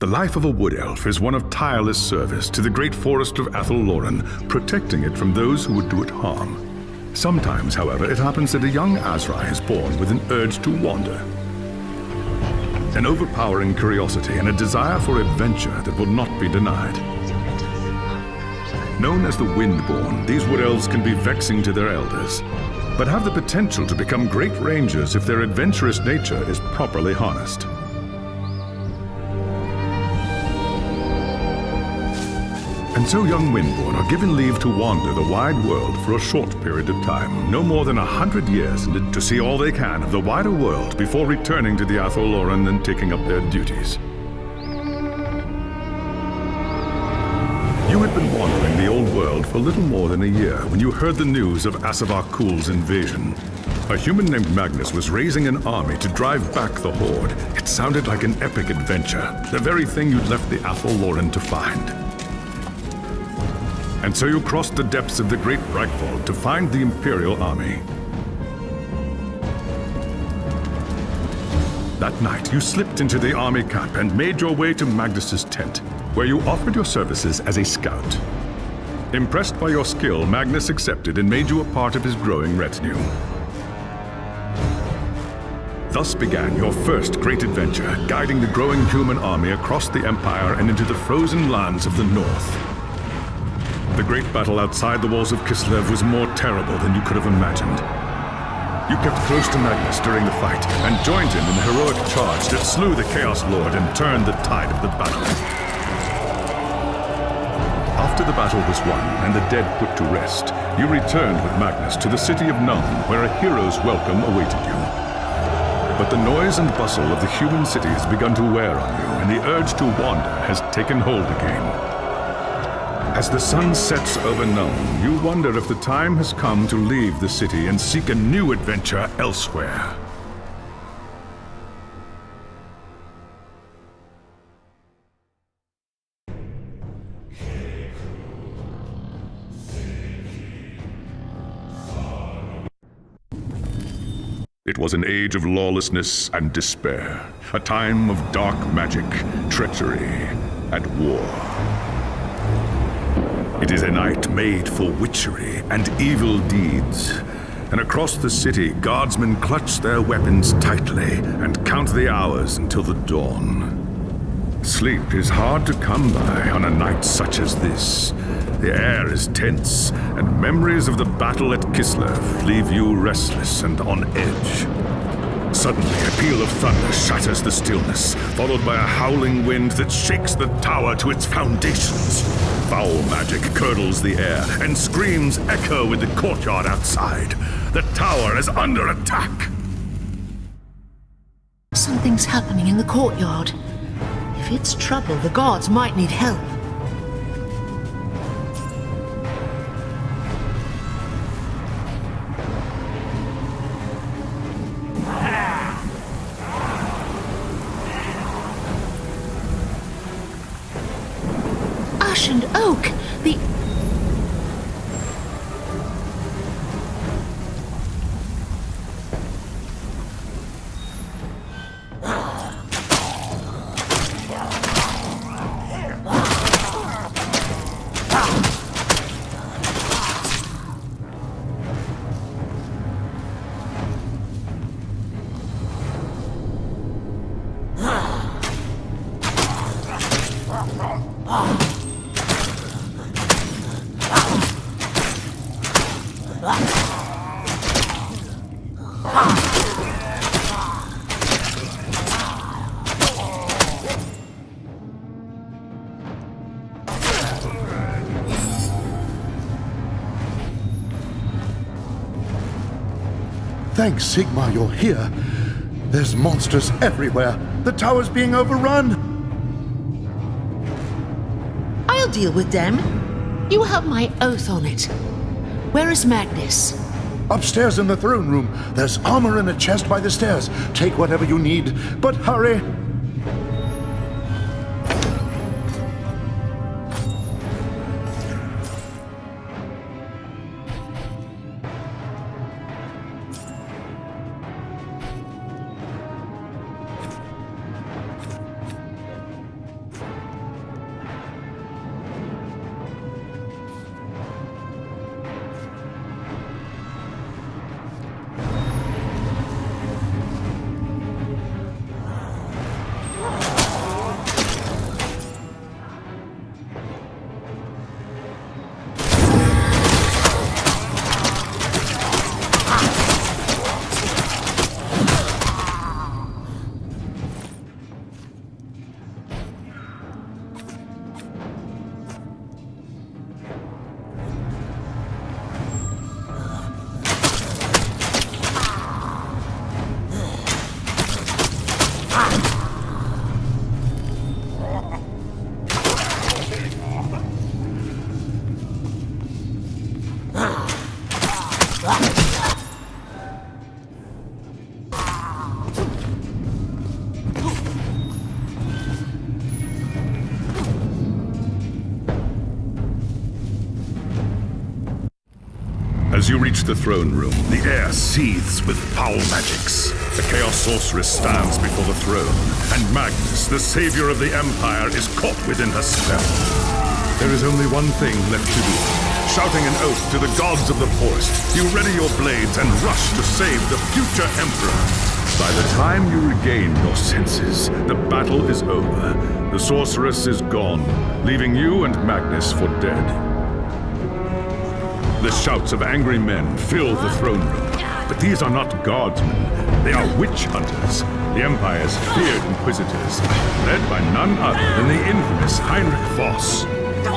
The life of a wood elf is one of tireless service to the great forest of Athelloren, protecting it from those who would do it harm. Sometimes, however, it happens that a young Azrai is born with an urge to wander. An overpowering curiosity and a desire for adventure that will not be denied. Known as the Windborn, these wood elves can be vexing to their elders, but have the potential to become great rangers if their adventurous nature is properly harnessed. And so young Windborn are given leave to wander the wide world for a short period of time, no more than 100 years, to see all they can of the wider world before returning to the Athelloren and taking up their duties. You had been wandering the old world for little more than a year when you heard the news of Asavar Kul's invasion. A human named Magnus was raising an army to drive back the horde. It sounded like an epic adventure, the very thing you'd left the Athelloren to find. And so you crossed the depths of the Great Breakfall to find the Imperial army. That night, you slipped into the army camp and made your way to Magnus's tent, where you offered your services as a scout. Impressed by your skill, Magnus accepted and made you a part of his growing retinue. Thus began your first great adventure, guiding the growing human army across the Empire and into the frozen lands of the North. The great battle outside the walls of Kislev was more terrible than you could have imagined. You kept close to Magnus during the fight and joined him in the heroic charge that slew the Chaos Lord and turned the tide of the battle. After the battle was won and the dead put to rest, you returned with Magnus to the city of Nuln, where a hero's welcome awaited you. But the noise and bustle of the human city has begun to wear on you, and the urge to wander has taken hold again. As the sun sets over Nuln, you wonder if the time has come to leave the city and seek a new adventure elsewhere. It was an age of lawlessness and despair, a time of dark magic, treachery, and war. It is a night made for witchery and evil deeds, and across the city, guardsmen clutch their weapons tightly and count the hours until the dawn. Sleep is hard to come by on a night such as this. The air is tense, and memories of the battle at Kislev leave you restless and on edge. Suddenly, a peal of thunder shatters the stillness, followed by a howling wind that shakes the tower to its foundations. Foul magic curdles the air, and screams echo in the courtyard outside. The tower is under attack! Something's happening in the courtyard. If it's trouble, the guards might need help. Ash and oak, the... Thanks, Sigma, you're here. There's monsters everywhere. The tower's being overrun. I'll deal with them. You have my oath on it. Where is Magnus? Upstairs in the throne room. There's armor in a chest by the stairs. Take whatever you need, but hurry. As you reach the throne room, the air seethes with foul magics. The Chaos Sorceress stands before the throne, and Magnus, the savior of the Empire, is caught within her spell. There is only one thing left to do. Shouting an oath to the gods of the forest, you ready your blades and rush to save the future Emperor. By the time you regain your senses, the battle is over. The sorceress is gone, leaving you and Magnus for dead. The shouts of angry men fill the throne room. But these are not guardsmen. They are witch hunters, the Empire's feared inquisitors, led by none other than the infamous Heinrich Voss.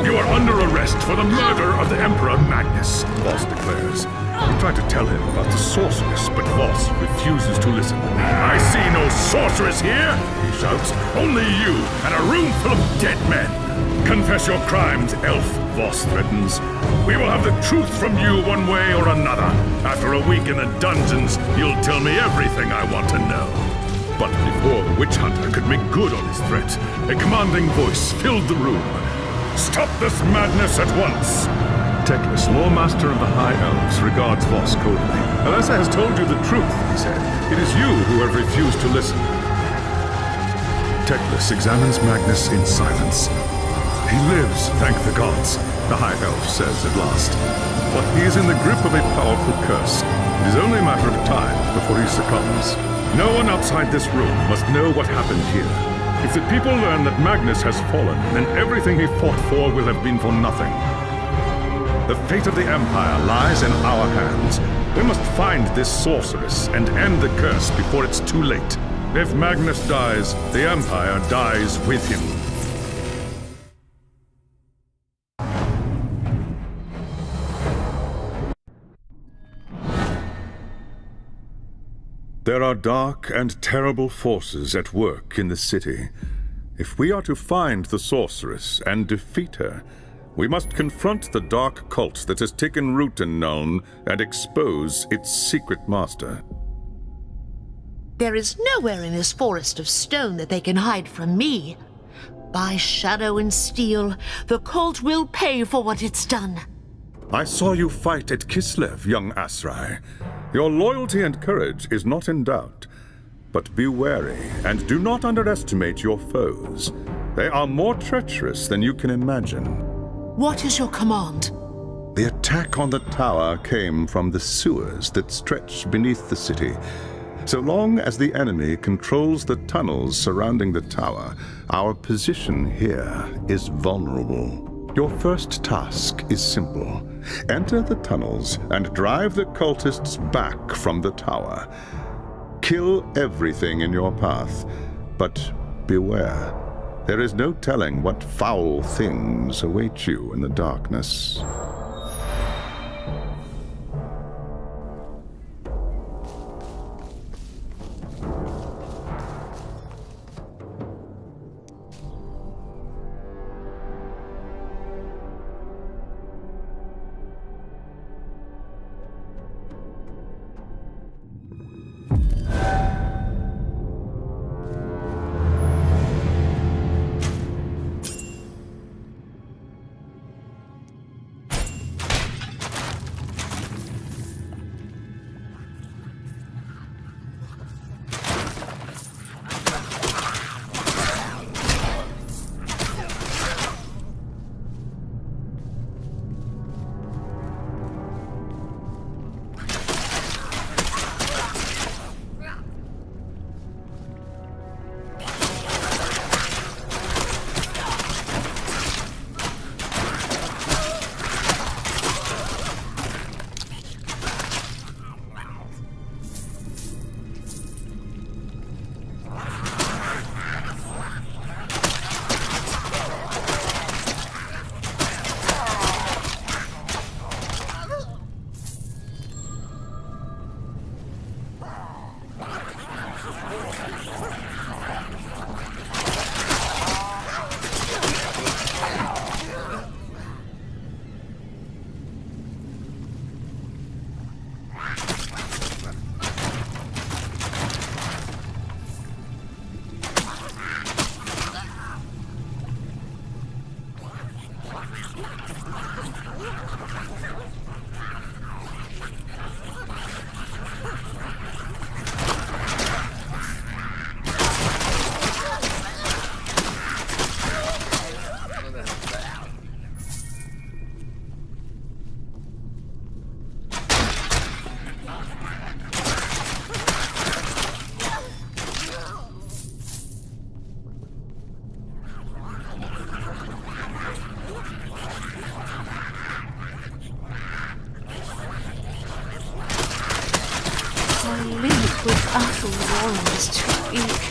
You are under arrest for the murder of the Emperor Magnus, Voss declares. You try to tell him about the sorceress, but Voss refuses to listen. I see no sorceress here, he shouts. Only you and a room full of dead men. Confess your crimes, elf, Voss threatens. We will have the truth from you one way or another. After a week in the dungeons, you'll tell me everything I want to know. But before the witch hunter could make good on his threat, a commanding voice filled the room. Stop this madness at once! Teclis, Lawmaster of the High Elves, regards Voss coldly. Acer has told you the truth, he said. It is you who have refused to listen. Teclis examines Magnus in silence. He lives, thank the gods, the High Elf says at last. But he is in the grip of a powerful curse. It is only a matter of time before he succumbs. No one outside this room must know what happened here. If the people learn that Magnus has fallen, then everything he fought for will have been for nothing. The fate of the Empire lies in our hands. We must find this sorceress and end the curse before it's too late. If Magnus dies, the Empire dies with him. There are dark and terrible forces at work in the city. If we are to find the sorceress and defeat her, we must confront the dark cult that has taken root in Nuln and expose its secret master. There is nowhere in this forest of stone that they can hide from me. By shadow and steel, the cult will pay for what it's done. I saw you fight at Kislev, young Asrai. Your loyalty and courage is not in doubt. But be wary, and do not underestimate your foes. They are more treacherous than you can imagine. What is your command? The attack on the tower came from the sewers that stretch beneath the city. So long as the enemy controls the tunnels surrounding the tower, our position here is vulnerable. Your first task is simple. Enter the tunnels and drive the cultists back from the tower. Kill everything in your path, but beware. There is no telling what foul things await you in the darkness. stone is too weak.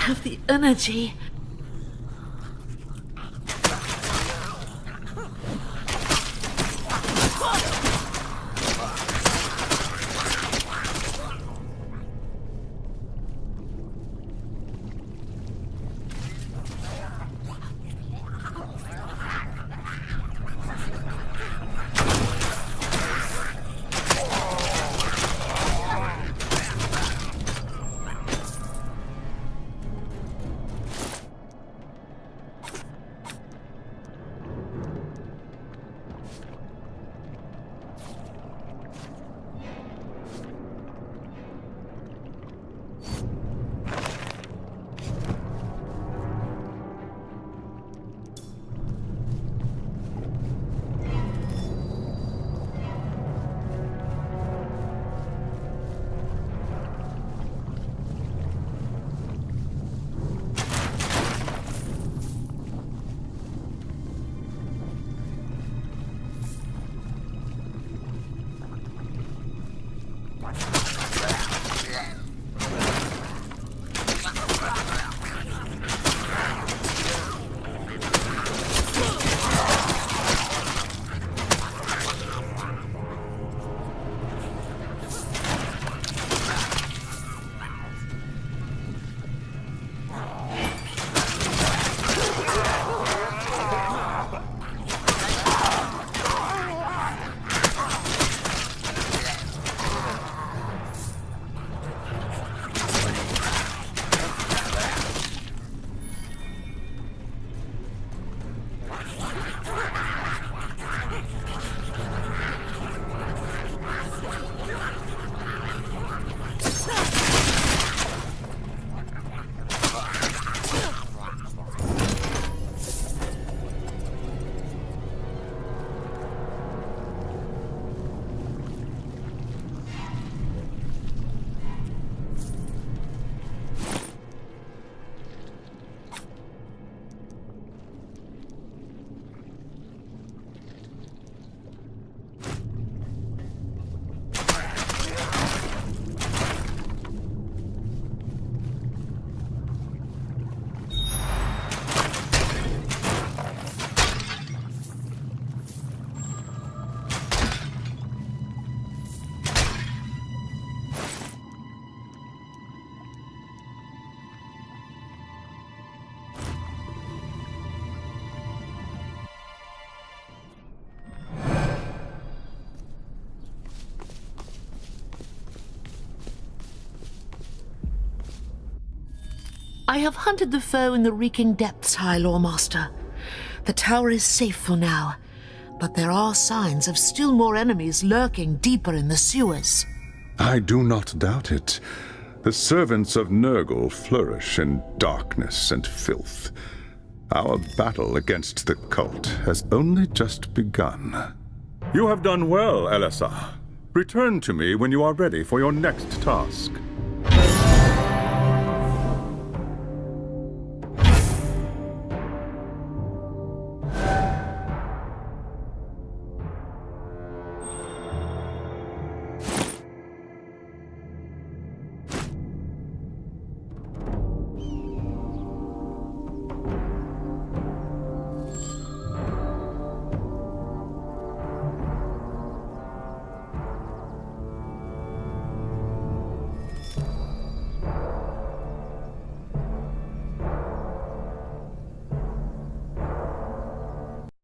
Have the energy. I have hunted the foe in the reeking depths, High Lawmaster. The tower is safe for now, but there are signs of still more enemies lurking deeper in the sewers. I do not doubt it. The servants of Nurgle flourish in darkness and filth. Our battle against the cult has only just begun. You have done well, Elessa. Return to me when you are ready for your next task.